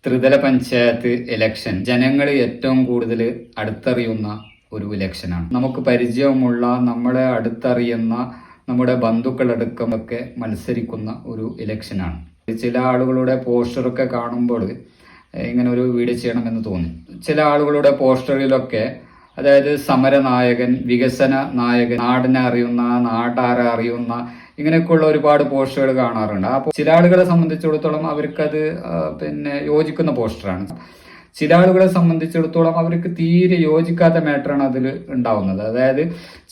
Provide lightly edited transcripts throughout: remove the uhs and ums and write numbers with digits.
ത്രിതല പഞ്ചായത്ത് ഇലക്ഷൻ ജനങ്ങൾ ഏറ്റവും കൂടുതൽ അടുത്തറിയുന്ന ഒരു ഇലക്ഷനാണ്. നമുക്ക് പരിചയമുള്ള നമ്മളെ അടുത്തറിയുന്ന നമ്മുടെ ബന്ധുക്കളടക്കമൊക്കെ മത്സരിക്കുന്ന ഒരു ഇലക്ഷനാണ്. ചില ആളുകളുടെ പോസ്റ്ററൊക്കെ കാണുമ്പോൾ ഇങ്ങനെ ഒരു വീഡിയോ ചെയ്യണമെന്ന് തോന്നി. ചില ആളുകളുടെ പോസ്റ്ററിലൊക്കെ അതായത് സമരനായകൻ, വികസന നായകൻ, നാടിനെ അറിയുന്ന, നാട്ടാരെ അറിയുന്ന, ഇങ്ങനെയൊക്കെയുള്ള ഒരുപാട് പോസ്റ്ററുകൾ കാണാറുണ്ട്. അപ്പോൾ ചില ആളുകളെ സംബന്ധിച്ചിടത്തോളം അവർക്കത് യോജിക്കുന്ന പോസ്റ്ററാണ്. ചില ആളുകളെ സംബന്ധിച്ചിടത്തോളം അവർക്ക് തീരെ യോജിക്കാത്ത മാറ്ററാണ് അതിൽ ഉണ്ടാവുന്നത്. അതായത്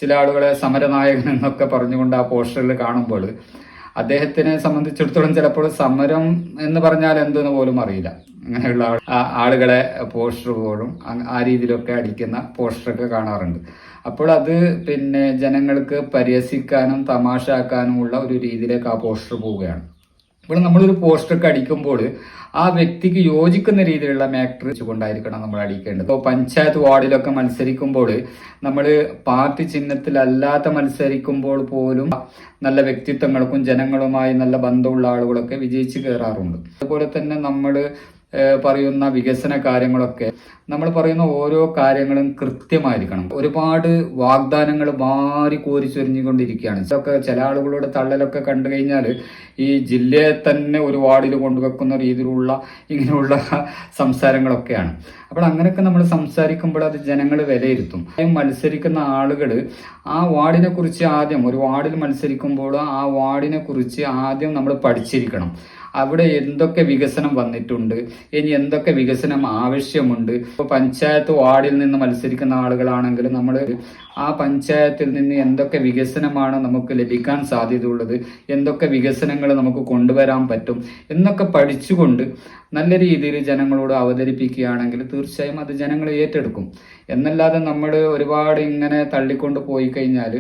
ചില ആളുകളെ സമരനായകൻ എന്നൊക്കെ പറഞ്ഞുകൊണ്ട് ആ പോസ്റ്ററിൽ കാണുമ്പോൾ അദ്ദേഹത്തിനെ സംബന്ധിച്ചിടത്തോളം ചിലപ്പോൾ സമരം എന്ന് പറഞ്ഞാൽ എന്തെന്ന് പോലും അറിയില്ല. അങ്ങനെയുള്ള ആളുകളെ പോസ്റ്റർ പോലും ആ രീതിയിലൊക്കെ അടിക്കുന്ന പോസ്റ്ററൊക്കെ കാണാറുണ്ട്. അപ്പോൾ അത് ജനങ്ങൾക്ക് പരിഹസിക്കാനും തമാശാക്കാനുമുള്ള ഒരു രീതിയിലേക്ക് ആ പോസ്റ്റർ പോവുകയാണ്. ഇപ്പോൾ നമ്മളൊരു പോസ്റ്ററൊക്കെ അടിക്കുമ്പോൾ ആ വ്യക്തിക്ക് യോജിക്കുന്ന രീതിയിലുള്ള മാറ്റർ വെച്ചുകൊണ്ടായിരിക്കണം നമ്മൾ അടിക്കേണ്ടത്. ഇപ്പോൾ പഞ്ചായത്ത് വാർഡിലൊക്കെ മത്സരിക്കുമ്പോൾ നമ്മൾ പാർട്ടി ചിഹ്നത്തിലല്ലാത്ത മത്സരിക്കുമ്പോൾ പോലും നല്ല വ്യക്തിത്വങ്ങൾക്കും ജനങ്ങളുമായി നല്ല ബന്ധമുള്ള ആളുകളൊക്കെ വിജയിച്ച് കയറാറുണ്ട്. അതുപോലെ തന്നെ നമ്മൾ പറയുന്ന വികസന കാര്യങ്ങളൊക്കെ, നമ്മൾ പറയുന്ന ഓരോ കാര്യങ്ങളും കൃത്യമായിരിക്കണം. ഒരുപാട് വാഗ്ദാനങ്ങൾ മാറി കോരി ചൊരിഞ്ഞുകൊണ്ടിരിക്കുകയാണ്. ഇതൊക്കെ ചില ആളുകളുടെ തള്ളലൊക്കെ കണ്ടു കഴിഞ്ഞാൽ ഈ ജില്ലയെ തന്നെ ഒരു വാർഡിൽ കൊണ്ടുവെക്കുന്ന രീതിയിലുള്ള ഇങ്ങനെയുള്ള സംസാരങ്ങളൊക്കെയാണ്. അപ്പോൾ അങ്ങനെയൊക്കെ നമ്മൾ സംസാരിക്കുമ്പോൾ അത് ജനങ്ങൾ വിലയിരുത്തും. മത്സരിക്കുന്ന ആളുകൾ ആ വാർഡിനെ കുറിച്ച് ആദ്യം, ഒരു വാർഡിൽ മത്സരിക്കുമ്പോൾ ആ വാർഡിനെ കുറിച്ച് ആദ്യം നമ്മൾ പഠിച്ചിരിക്കണം. അവിടെ എന്തൊക്കെ വികസനം വന്നിട്ടുണ്ട്, ഇനി എന്തൊക്കെ വികസനം ആവശ്യമുണ്ട്. ഇപ്പോൾ പഞ്ചായത്ത് വാർഡിൽ നിന്ന് മത്സരിക്കുന്ന ആളുകളാണെങ്കിൽ നമ്മൾ ആ പഞ്ചായത്തിൽ നിന്ന് എന്തൊക്കെ വികസനമാണ് നമുക്ക് ലഭിക്കാൻ സാധ്യതയുള്ളത്, എന്തൊക്കെ വികസനങ്ങൾ നമുക്ക് കൊണ്ടുവരാൻ പറ്റും എന്നൊക്കെ പഠിച്ചുകൊണ്ട് നല്ല രീതിയിൽ ജനങ്ങളോട് അവതരിപ്പിക്കുകയാണെങ്കിൽ തീർച്ചയായും അത് ജനങ്ങൾ ഏറ്റെടുക്കും. എന്നല്ലാതെ നമ്മൾ ഒരുപാട് ഇങ്ങനെ തള്ളിക്കൊണ്ട് പോയി കഴിഞ്ഞാൽ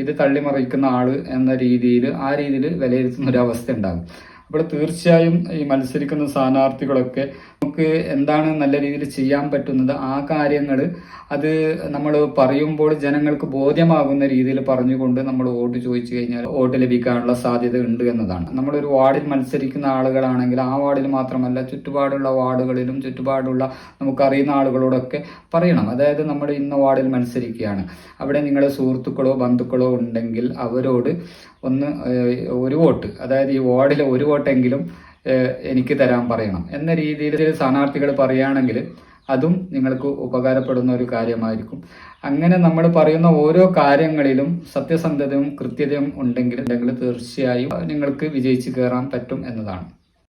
ഇത് തള്ളിമറിക്കുന്ന ആള് എന്ന രീതിയിൽ ആ രീതിയിൽ വിലയിരുത്തുന്ന ഒരു അവസ്ഥ ഉണ്ടാകും. അപ്പോൾ തീർച്ചയായും ഈ മത്സരിക്കുന്ന സ്ഥാനാർത്ഥികളൊക്കെ നമുക്ക് എന്താണ് നല്ല രീതിയിൽ ചെയ്യാൻ പറ്റുന്നത്, ആ കാര്യങ്ങൾ അത് നമ്മൾ പറയുമ്പോൾ ജനങ്ങൾക്ക് ബോധ്യമാകുന്ന രീതിയിൽ പറഞ്ഞുകൊണ്ട് നമ്മൾ വോട്ട് ചോദിച്ചു കഴിഞ്ഞാൽ വോട്ട് ലഭിക്കാനുള്ള സാധ്യത ഉണ്ട് എന്നതാണ്. നമ്മളൊരു വാർഡിൽ മത്സരിക്കുന്ന ആളുകളാണെങ്കിൽ ആ വാർഡിൽ മാത്രമല്ല ചുറ്റുപാടുള്ള വാർഡുകളിലും ചുറ്റുപാടുള്ള നമുക്കറിയുന്ന ആളുകളോടൊക്കെ പറയണം. അതായത് നമ്മൾ ഇന്ന വാർഡിൽ മത്സരിക്കുകയാണ്, അവിടെ നിങ്ങളുടെ സുഹൃത്തുക്കളോ ബന്ധുക്കളോ ഉണ്ടെങ്കിൽ അവരോട് ഒന്ന് ഒരു വോട്ട്, അതായത് ഈ വാർഡിലെ ഒരു വോട്ടെങ്കിലും എനിക്ക് തരാൻ പറയണം എന്ന രീതിയിൽ സ്ഥാനാർത്ഥികൾ പറയുകയാണെങ്കിൽ അതും നിങ്ങൾക്ക് ഉപകാരപ്പെടുന്ന ഒരു കാര്യമായിരിക്കും. അങ്ങനെ നമ്മൾ പറയുന്ന ഓരോ കാര്യങ്ങളിലും സത്യസന്ധതയും കൃത്യതയും ഉണ്ടെങ്കിൽ തീർച്ചയായും നിങ്ങൾക്ക് വിജയിച്ച് കയറാൻ പറ്റും എന്നതാണ്.